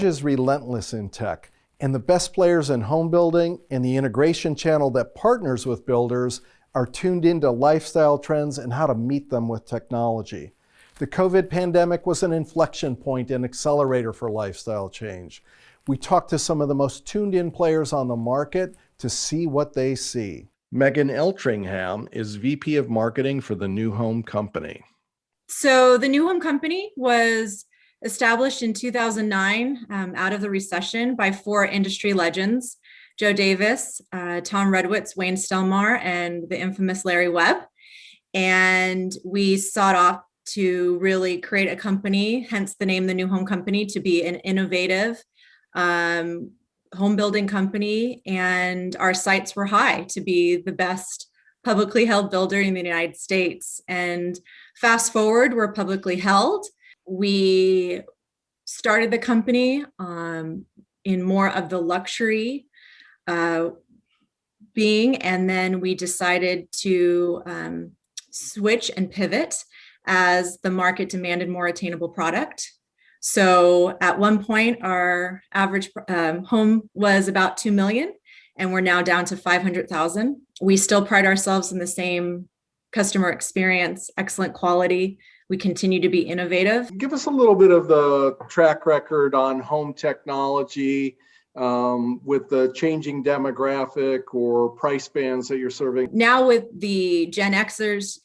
challenge is relentless in tech, and the best players in home building and the integration channel that partners with builders are tuned into lifestyle trends and how to meet them with technology. The COVID pandemic was an inflection point and accelerator for lifestyle change. We talked to some of the most tuned in players on the market to see what they see. Megan Eltringham is VP of Marketing for the New Home Company. So the New Home Company was established in 2009 out of the recession by four industry legends: Joe Davis, Tom Redwitz, Wayne Stelmar, and the infamous Larry Webb. And we sought off to really create a company, hence the name, the New Home Company, to be an innovative home building company. And our sights were high to be the best publicly held builder in the United States. And fast forward, we're publicly held. We started the company in more of the luxury being, and then we decided to switch and pivot as the market demanded more attainable product. So at one point, our average home was about 2 million, and we're now down to 500,000. We still pride ourselves in the same customer experience, excellent quality. We continue to be innovative. Give us a little bit of the track record on home technology with the changing demographic or price bands that you're serving. Now with the Gen Xers,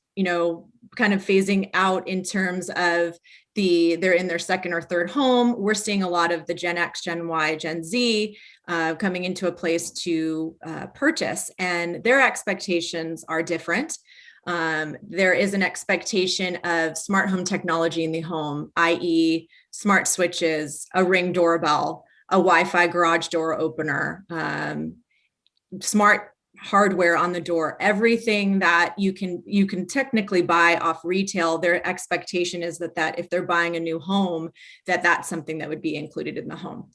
kind of phasing out in terms of they're in their second or third home, we're seeing a lot of the Gen X, Gen Y, Gen Z coming into a place to purchase, and their expectations are different. There is an expectation of smart home technology in the home, i.e. smart switches, a Ring doorbell, a Wi-Fi garage door opener, smart hardware on the door, everything that you can technically buy off retail. Their expectation is that if they're buying a new home, that's something that would be included in the home.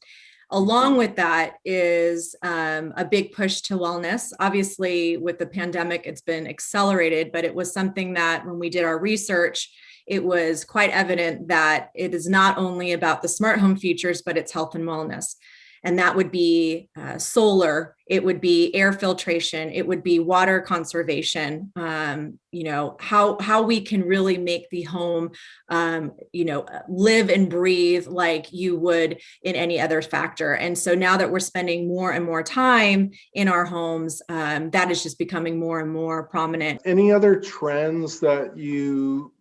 Along with that is a big push to wellness. Obviously, with the pandemic, it's been accelerated, but it was something that when we did our research, it was quite evident that it is not only about the smart home features, but it's health and wellness. And that would be solar, it would be air filtration, it would be water conservation, how we can really make the home, live and breathe like you would in any other factor. And so now that we're spending more and more time in our homes, that is just becoming more and more prominent. Any other trends that you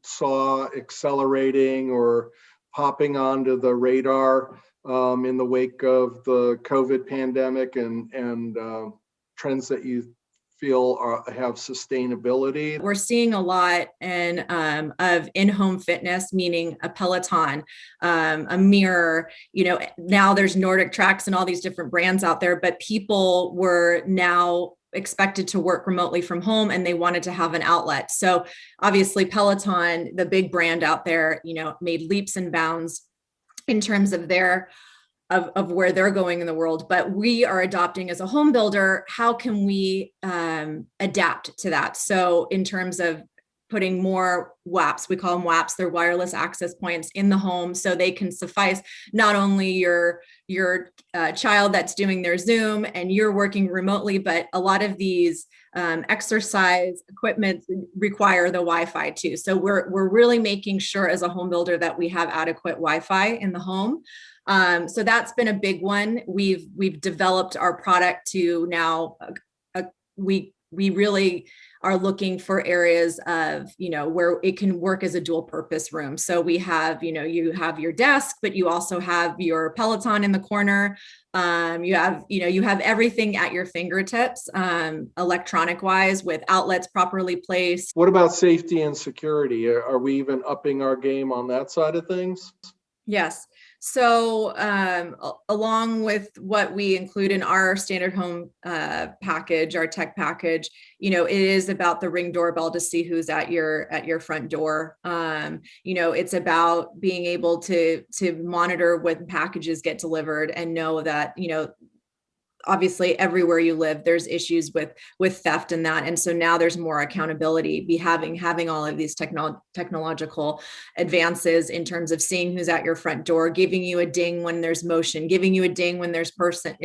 saw accelerating or popping onto the radar in the wake of the COVID pandemic and trends that you feel have sustainability? We're seeing a lot of in-home fitness, meaning a Peloton, a mirror. Now there's Nordic Tracks and all these different brands out there, but people were now expected to work remotely from home and they wanted to have an outlet. So obviously Peloton, the big brand out there, made leaps and bounds in terms of of where they're going in the world. But we are adopting as a home builder, how can we adapt to that? So in terms of putting more WAPs, we call them WAPs, they're wireless access points in the home, so they can suffice not only your child that's doing their Zoom and you're working remotely, but a lot of these exercise equipment require the Wi-Fi too. So we're really making sure as a home builder that we have adequate Wi-Fi in the home. So that's been a big one. We've developed our product to now, we really are looking for areas of, where it can work as a dual purpose room. So we have, you have your desk, but you also have your Peloton in the corner. You have everything at your fingertips, electronic wise, with outlets properly placed. What about safety and security? Are we even upping our game on that side of things? Yes. So along with what we include in our standard home package, our tech package, it is about the Ring doorbell to see who's at your front door. It's about being able to monitor when packages get delivered and know that, obviously everywhere you live, there's issues with theft and that. And so now there's more accountability, having all of these technological advances in terms of seeing who's at your front door, giving you a ding when there's motion, giving you a ding when there's person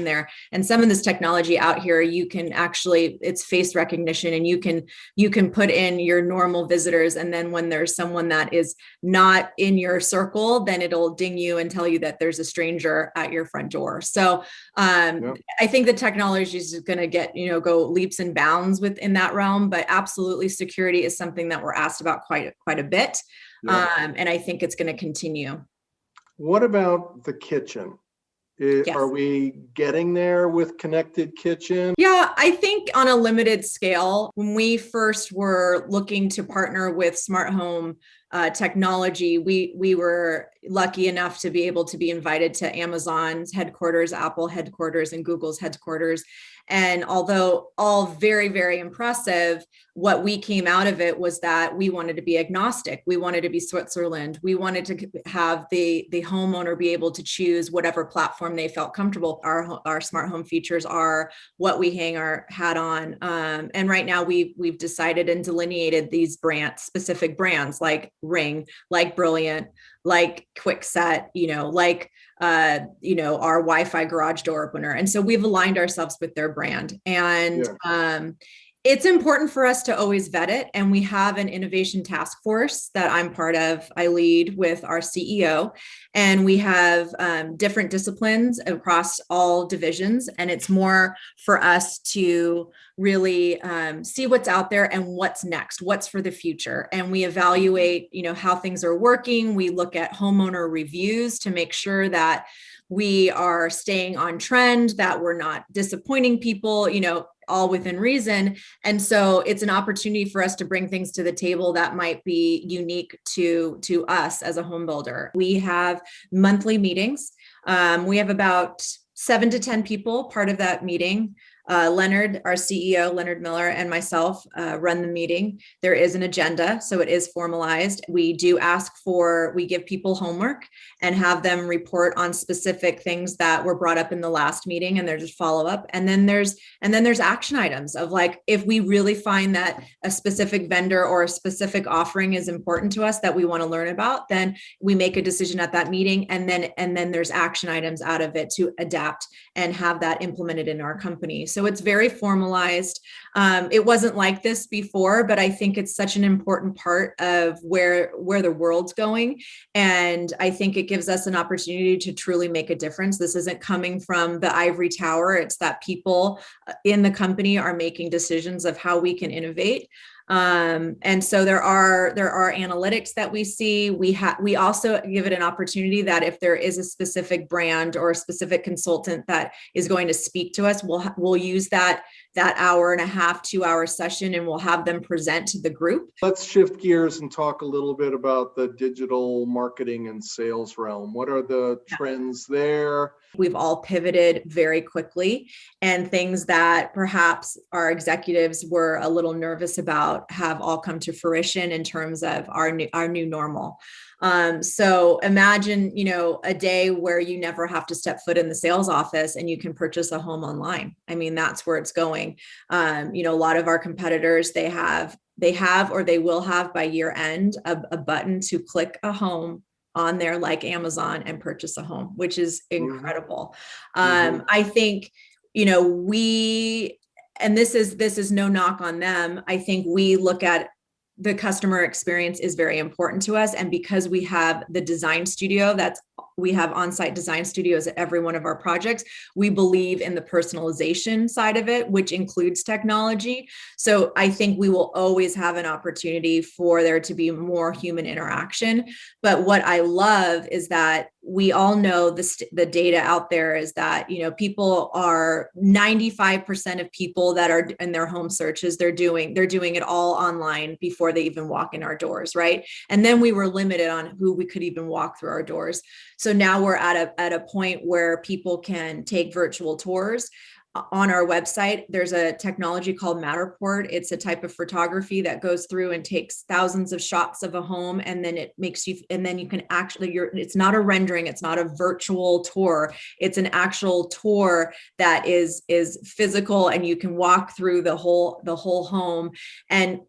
there. And some of this technology out here, you can actually, it's face recognition, and you can put in your normal visitors, and then when there's someone that is not in your circle, then it'll ding you and tell you that there's a stranger at your front door. So I think the technology is going to go leaps and bounds within that realm, but absolutely security is something that we're asked about quite a bit. And I think it's going to continue. What about the kitchen? Yes. Are we getting there with connected kitchen? Yeah, I think on a limited scale, when we first were looking to partner with smart home technology, we were lucky enough to be able to be invited to Amazon's headquarters, Apple headquarters, and Google's headquarters. And although all very, very impressive, what we came out of it was that we wanted to be agnostic. We wanted to be Switzerland. We wanted to have the homeowner be able to choose whatever platform they felt comfortable. Our smart home features are what we hang our hat on. And right now we've decided and delineated these specific brands like Ring, like Brilliant, like Quickset, our Wi-Fi garage door opener. And so we've aligned ourselves with their brand. And it's important for us to always vet it. And we have an innovation task force that I'm part of. I lead with our CEO, and we have different disciplines across all divisions. And it's more for us to really see what's out there and what's next, what's for the future. And we evaluate, how things are working. We look at homeowner reviews to make sure that we are staying on trend, that we're not disappointing people, all within reason. And so it's an opportunity for us to bring things to the table that might be unique to us as a home builder. We have monthly meetings. We have about 7 to 10 people part of that meeting. Leonard, our CEO, Leonard Miller, and myself run the meeting. There is an agenda, so it is formalized. We do we give people homework and have them report on specific things that were brought up in the last meeting, and there's a follow-up. And then there's action items of like, if we really find that a specific vendor or a specific offering is important to us that we want to learn about, then we make a decision at that meeting, and then there's action items out of it to adapt and have that implemented in our company. So it's very formalized. It wasn't like this before, but I think it's such an important part of where the world's going. And I think it gives us an opportunity to truly make a difference. This isn't coming from the ivory tower. It's that people in the company are making decisions of how we can innovate. And so there are analytics that we see. We also give it an opportunity that if there is a specific brand or a specific consultant that is going to speak to us, we'll use that hour and a half, 2-hour session, and we'll have them present to the group. Let's shift gears and talk a little bit about the digital marketing and sales realm. What are the trends there? We've all pivoted very quickly, and things that perhaps our executives were a little nervous about have all come to fruition in terms of our new normal. So imagine, a day where you never have to step foot in the sales office and you can purchase a home online. I mean, that's where it's going. A lot of our competitors, they have or they will have by year end a button to click a home on there like Amazon and purchase a home, which is incredible. I think, and this is no knock on them. I think we look at the customer experience is very important to us. And because we have the design studio, we have on-site design studios at every one of our projects, we believe in the personalization side of it, which includes technology. So I think we will always have an opportunity for there to be more human interaction. But what I love is that we all know the data out there is that, people are 95% of people that are in their home searches, they're doing it all online before they even walk in our doors, right? And then we were limited on who we could even walk through our doors. So now we're at a point where people can take virtual tours. on our website, there's a technology called Matterport. It's a type of photography that goes through and takes thousands of shots of a home, and then it makes you, and then you can actually, it's not a rendering, it's not a virtual tour, it's an actual tour that is physical, and you can walk through the whole home and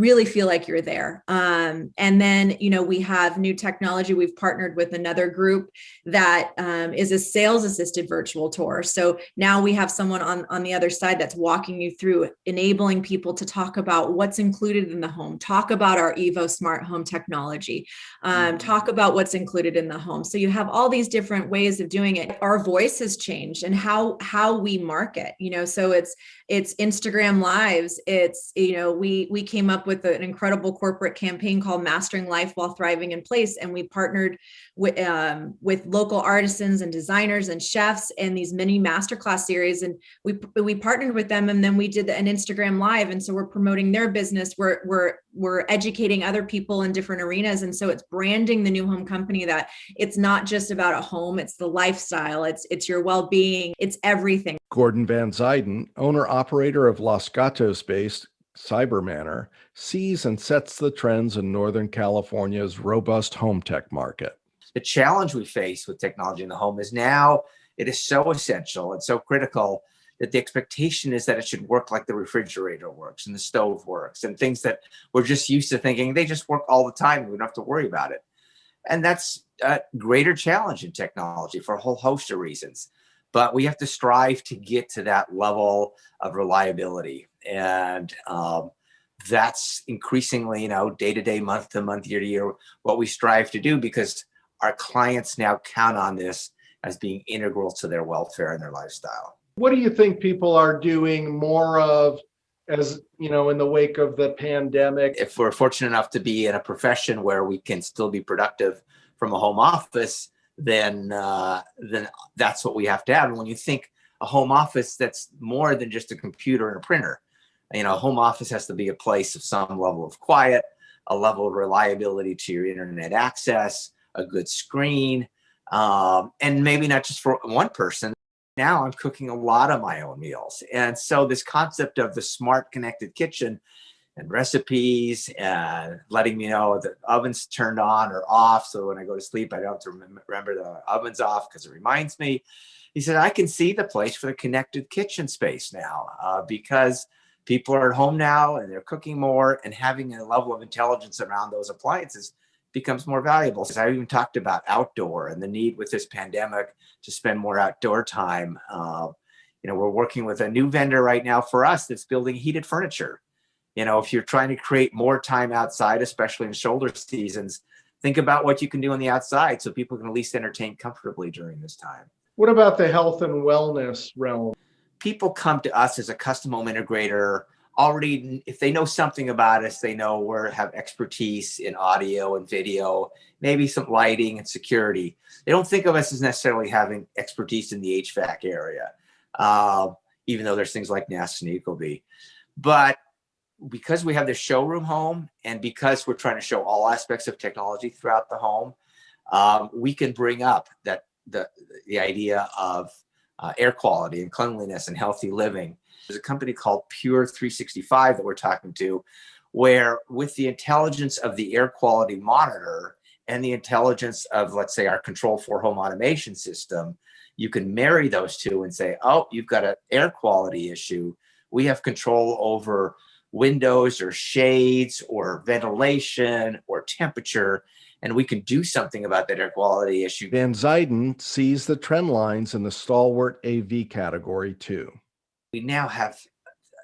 really feel like you're there. And then, we have new technology. We've partnered with another group that is a sales assisted virtual tour. So now we have someone on the other side that's walking you through, enabling people to talk about what's included in the home, talk about our Evo smart home technology, talk about what's included in the home. So you have all these different ways of doing it. Our voice has changed, and how we market, so it's Instagram lives. It's, we came up with an incredible corporate campaign called Mastering Life While Thriving in Place. And we partnered with local artisans and designers and chefs and these mini masterclass series. And we partnered with them, and then we did an Instagram live. And so we're promoting their business. We're educating other people in different arenas. And so it's branding the New Home Company that it's not just about a home, it's the lifestyle, it's your well-being, it's everything. Gordon Van Zuyden, owner-operator of Los Gatos-based Cyber Manor, sees and sets the trends in Northern California's robust home tech market. The challenge we face with technology in the home is now it is so essential and so critical that the expectation is that it should work like the refrigerator works and the stove works, and things that we're just used to thinking they just work all the time. We don't have to worry about it. And that's a greater challenge in technology for a whole host of reasons. But we have to strive to get to that level of reliability. And that's increasingly, day to day, month to month, year to year, what we strive to do, because our clients now count on this as being integral to their welfare and their lifestyle. What do you think people are doing more of, as in the wake of the pandemic? If we're fortunate enough to be in a profession where we can still be productive from a home office, then that's what we have to have. And when you think a home office, that's more than just a computer and a printer. A home office has to be a place of some level of quiet, a level of reliability to your internet access, a good screen, and maybe not just for one person. Now I'm cooking a lot of my own meals. And so this concept of the smart connected kitchen and recipes and letting me know the oven's turned on or off, so when I go to sleep, I don't have to remember the oven's off because it reminds me. He said, I can see the place for the connected kitchen space now because people are at home now and they're cooking more, and having a level of intelligence around those appliances becomes more valuable. So I even talked about outdoor and the need with this pandemic to spend more outdoor time. We're working with a new vendor right now for us that's building heated furniture. If you're trying to create more time outside, especially in shoulder seasons, think about what you can do on the outside so people can at least entertain comfortably during this time. What about the health and wellness realm? People come to us as a custom home integrator already. If they know something about us, they know we have expertise in audio and video, maybe some lighting and security. They don't think of us as necessarily having expertise in the HVAC area, even though there's things like Nest and Ecobee. But because we have the showroom home, and because we're trying to show all aspects of technology throughout the home, we can bring up that the idea of air quality and cleanliness and healthy living. There's a company called Pure 365 that we're talking to, where with the intelligence of the air quality monitor and the intelligence of, let's say, our Control 4 home automation system, you can marry those two and say, oh, you've got an air quality issue. We have control over windows or shades or ventilation or temperature, and we can do something about that air quality issue. Van Zuyden sees the trend lines in the stalwart AV category too. We now have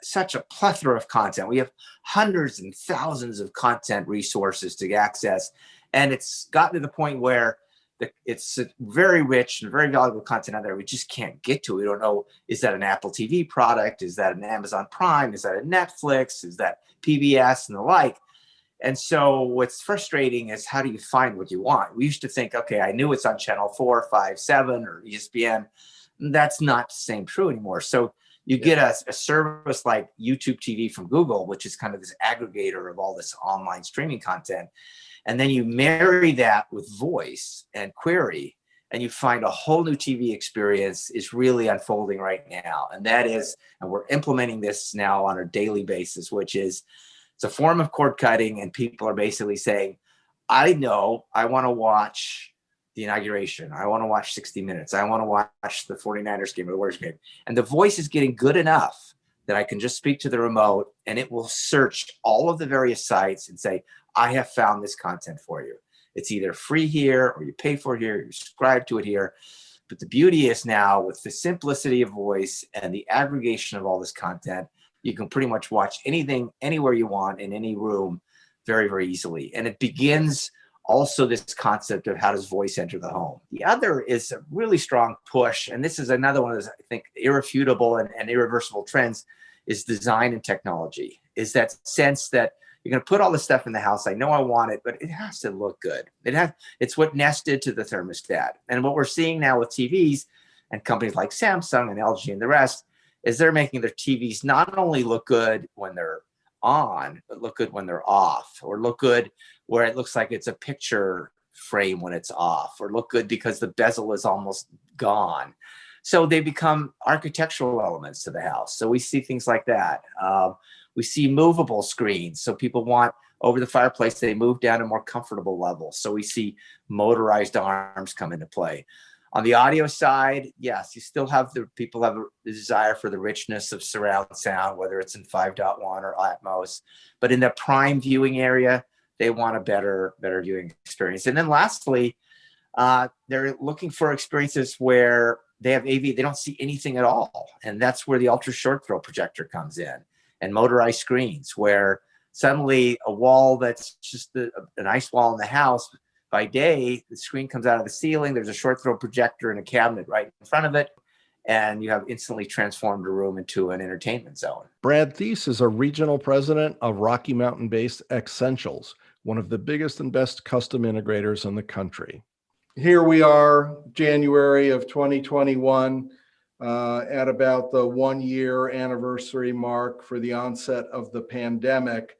such a plethora of content. We have hundreds and thousands of content resources to access. And it's gotten to the point where it's very rich and very valuable content out there. We just can't get to it. We don't know, is that an Apple TV product? Is that an Amazon Prime? Is that a Netflix? Is that PBS and the like? And so what's frustrating is, how do you find what you want? We used to think, okay, I knew it's on channel 4, 5, 7 or ESPN. That's not the same true anymore. So you get a service like YouTube TV from Google, which is kind of this aggregator of all this online streaming content. And then you marry that with voice and query, and you find a whole new TV experience is really unfolding right now. And that is, and we're implementing this now on a daily basis, which is it's a form of cord cutting. And people are basically saying, I know I want to watch the inauguration. I want to watch 60 Minutes. I want to watch the 49ers game or the Warriors game. And the voice is getting good enough that I can just speak to the remote and it will search all of the various sites and say, I have found this content for you. It's either free here or you pay for it here, you subscribe to it here. But the beauty is now with the simplicity of voice and the aggregation of all this content, you can pretty much watch anything, anywhere you want in any room very, very easily. And it begins also this concept of how does voice enter the home. The other is a really strong push, and this is another one of those, I think, irrefutable and irreversible trends, is design and technology. Is that sense that you're going to put all this stuff in the house. I know I want it, but it has to look good. It's what Nest did to the thermostat. And what we're seeing now with TVs and companies like Samsung and LG and the rest is they're making their TVs not only look good when they're on, but look good when they're off, or look good where it looks like it's a picture frame when it's off, or look good because the bezel is almost gone. So they become architectural elements to the house. So we see things like that. We see movable screens. So people want over the fireplace, they move down to more comfortable levels. So we see motorized arms come into play. On the audio side, yes, you still have people have a desire for the richness of surround sound, whether it's in 5.1 or Atmos. But in the prime viewing area, they want a better viewing experience. And then lastly, they're looking for experiences where they have AV, they don't see anything at all. And that's where the ultra short throw projector comes in, and motorized screens, where suddenly a wall that's just a nice wall in the house, by day, the screen comes out of the ceiling. There's a short throw projector in a cabinet right in front of it, and you have instantly transformed a room into an entertainment zone. Brad Thies is a regional president of Rocky Mountain-based Essentials, one of the biggest and best custom integrators in the country. Here we are, January of 2021, at about the 1-year anniversary mark for the onset of the pandemic.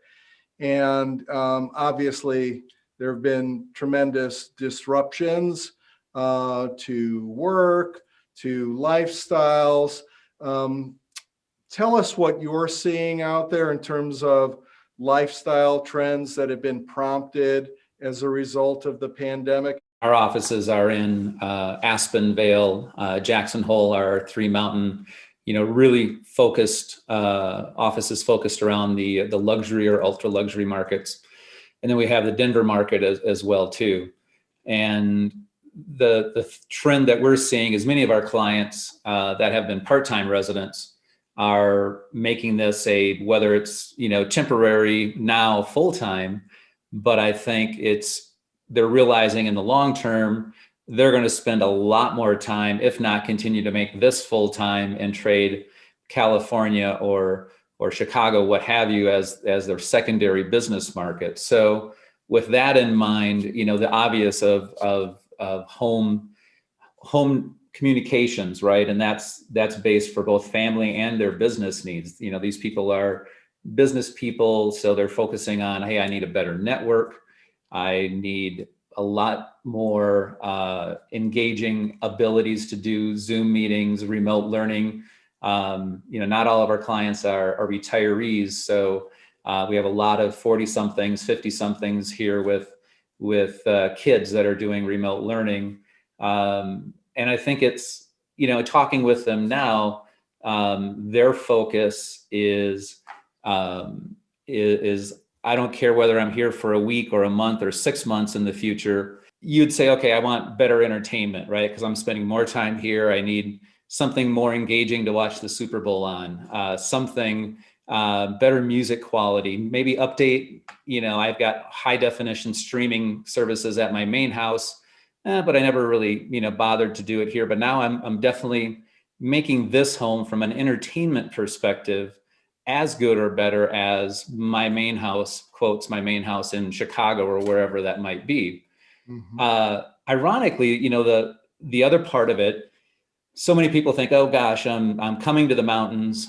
And obviously, there have been tremendous disruptions to work, to lifestyles. Tell us what you're seeing out there in terms of lifestyle trends that have been prompted as a result of the pandemic. Our offices are in Aspen, Vale, Jackson Hole, our Three Mountain, really focused offices focused around the luxury or ultra luxury markets. And then we have the Denver market as well too. And the trend that we're seeing is many of our clients that have been part-time residents are making this whether it's, temporary now full-time, but I think they're realizing in the long term, they're going to spend a lot more time, if not continue to make this full-time and trade California or Chicago, what have you, as their secondary business market. So with that in mind, the obvious of home communications, right? And that's based for both family and their business needs. These people are business people, so they're focusing on, hey, I need a better network. I need a lot more engaging abilities to do Zoom meetings, remote learning. Not all of our clients are retirees, so we have a lot of 40-somethings, 50-somethings here with kids that are doing remote learning. And I think it's, talking with them now, their focus is I don't care whether I'm here for a week or a month or 6 months in the future. You'd say, okay, I want better entertainment, right? Because I'm spending more time here. I need something more engaging to watch the Super Bowl on, something better music quality, maybe update, I've got high definition streaming services at my main house, but I never really, bothered to do it here. But now I'm definitely making this home from an entertainment perspective as good or better as my main house, quotes, my main house in Chicago or wherever that might be. Mm-hmm. Ironically, the other part of it, so many people think, oh gosh, I'm coming to the mountains,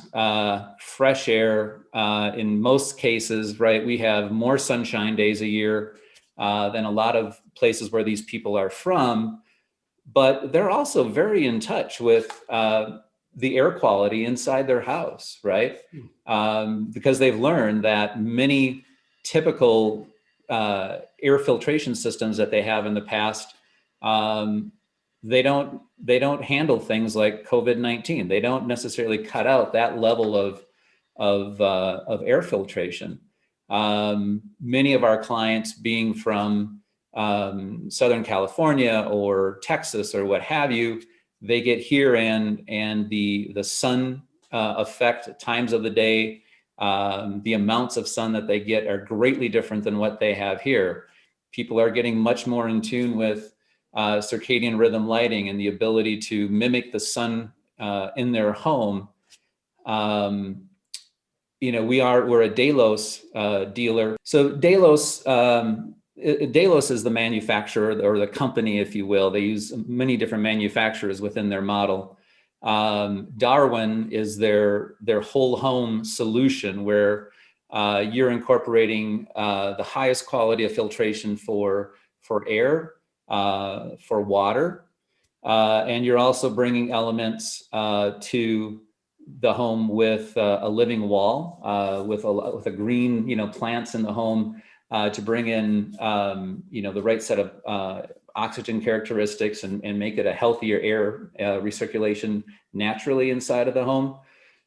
fresh air. In most cases, right, we have more sunshine days a year than a lot of places where these people are from. but they're also very in touch with the air quality inside their house, right? Because they've learned that many typical air filtration systems that they have in the past, they don't handle things like COVID-19. They don't necessarily cut out that level of air filtration. Many of our clients being from Southern California or Texas or what have you, they get here and the sun effect at times of the day, the amounts of sun that they get are greatly different than what they have here. People are getting much more in tune with circadian rhythm lighting and the ability to mimic the sun in their home. You know, we're a Delos dealer. So Delos is the manufacturer or the company, if you will. They use many different manufacturers within their model. Darwin is their whole home solution, where you're incorporating the highest quality of filtration for air, for water, and you're also bringing elements to the home with a living wall, with a green, plants in the home to bring in, the right set of oxygen characteristics and make it a healthier air recirculation naturally inside of the home.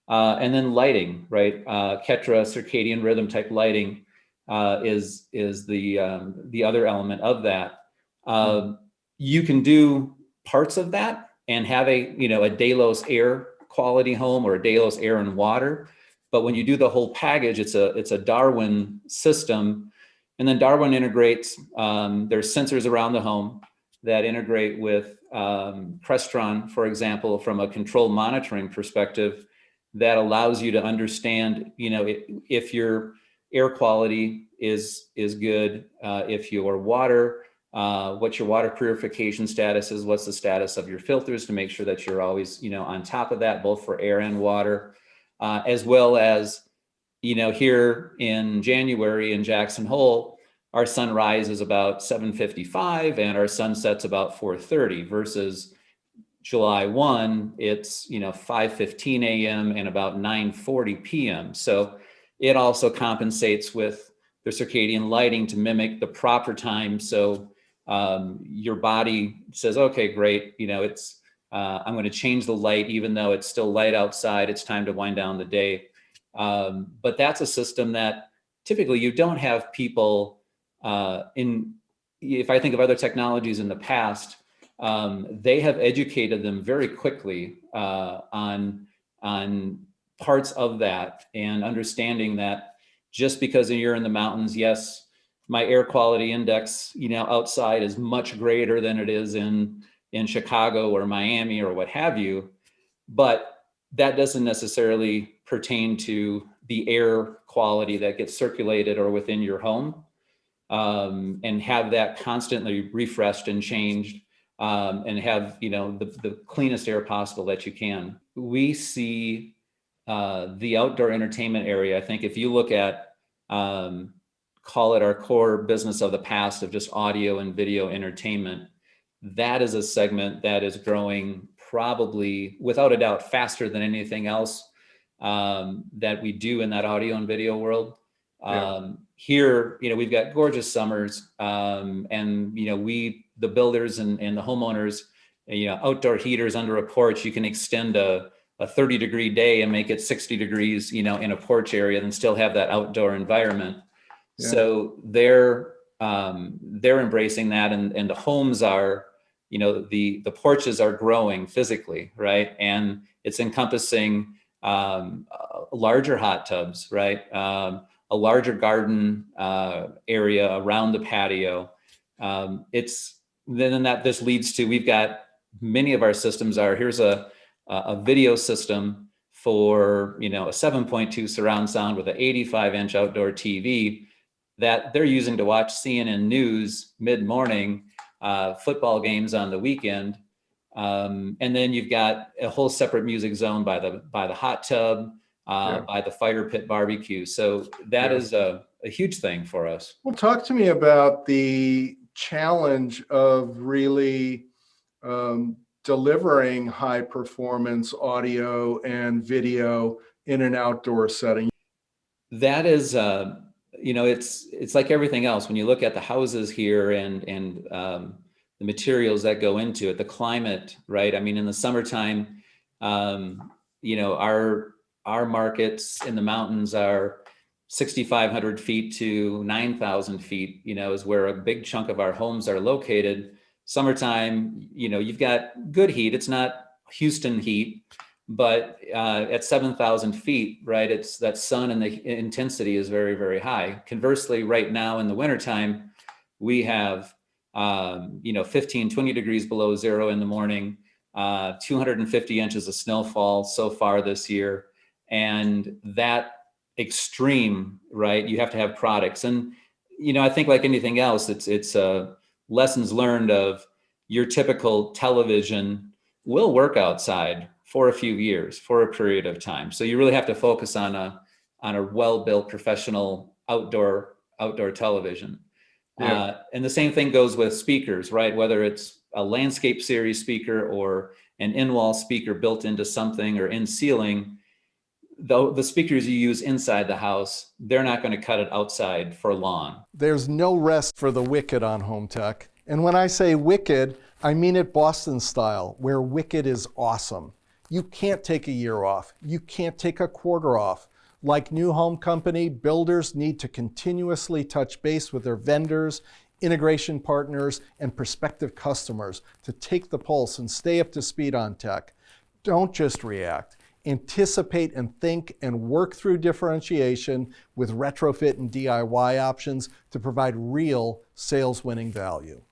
And then lighting, right? Ketra circadian rhythm type lighting is the other element of that. You can do parts of that and have a Delos air quality home or a Delos air and water. But when you do the whole package, it's a Darwin system. And then Darwin integrates, there's sensors around the home that integrate with Crestron, for example, from a control monitoring perspective, that allows you to understand, if your air quality is good, if your water, what your water purification status is, what's the status of your filters to make sure that you're always, on top of that, both for air and water, as well as, here in January in Jackson Hole, our sunrise is about 7:55 and our sunset's about 4:30 versus July 1, it's 5:15 a.m. and about 9:40 p.m. So it also compensates with the circadian lighting to mimic the proper time. So your body says, okay, great, it's I'm going to change the light even though it's still light outside. It's time to wind down the day. But that's a system that typically you don't have people if I think of other technologies in the past, they have educated them very quickly on parts of that, and understanding that just because you're in the mountains, yes, my air quality index, outside is much greater than it is in Chicago or Miami or what have you, but that doesn't necessarily pertain to the air quality that gets circulated or within your home. And have that constantly refreshed and changed, and have the cleanest air possible that you can. We see the outdoor entertainment area. I think if you look at call it our core business of the past of just audio and video entertainment, that is a segment that is growing probably without a doubt faster than anything else that we do in that audio and video world. Here, we've got gorgeous summers, and the builders and the homeowners, outdoor heaters under a porch, you can extend a 30-degree day and make it 60 degrees, in a porch area and still have that outdoor environment. Yeah. So they're embracing that, and the homes are, the porches are growing physically, right? And it's encompassing larger hot tubs, right? A larger garden area around the patio. This leads to, we've got many of our systems here's a video system for, a 7.2 surround sound with an 85-inch outdoor TV that they're using to watch CNN News mid-morning, football games on the weekend. And then you've got a whole separate music zone by the hot tub, by the fire pit barbecue. So that is a huge thing for us. Well, talk to me about the challenge of really delivering high performance audio and video in an outdoor setting? That is, it's like everything else. When you look at the houses here and the materials that go into it, the climate, right? I mean, in the summertime, our markets in the mountains are 6,500 feet to 9,000 feet, is where a big chunk of our homes are located. Summertime, you've got good heat. It's not Houston heat, but at 7,000 feet, right, it's that sun and the intensity is very, very high. Conversely, right now in the wintertime, we have 15, 20 degrees below zero in the morning, 250 inches of snowfall so far this year. And that extreme, right, you have to have products. And, I think like anything else, it's lessons learned of your typical television will work outside for a few years, for a period of time. So you really have to focus on a well-built professional outdoor television. Yeah. And the same thing goes with speakers, right? Whether it's a landscape series speaker or an in-wall speaker built into something or in ceiling, though the speakers you use inside the house, they're not going to cut it outside for long. There's no rest for the wicked on home tech. And when I say wicked, I mean it Boston style, where wicked is awesome. You can't take a year off. You can't take a quarter off. Like new home company, builders need to continuously touch base with their vendors, integration partners, and prospective customers to take the pulse and stay up to speed on tech. Don't just react. Anticipate and think and work through differentiation with retrofit and DIY options to provide real sales winning value.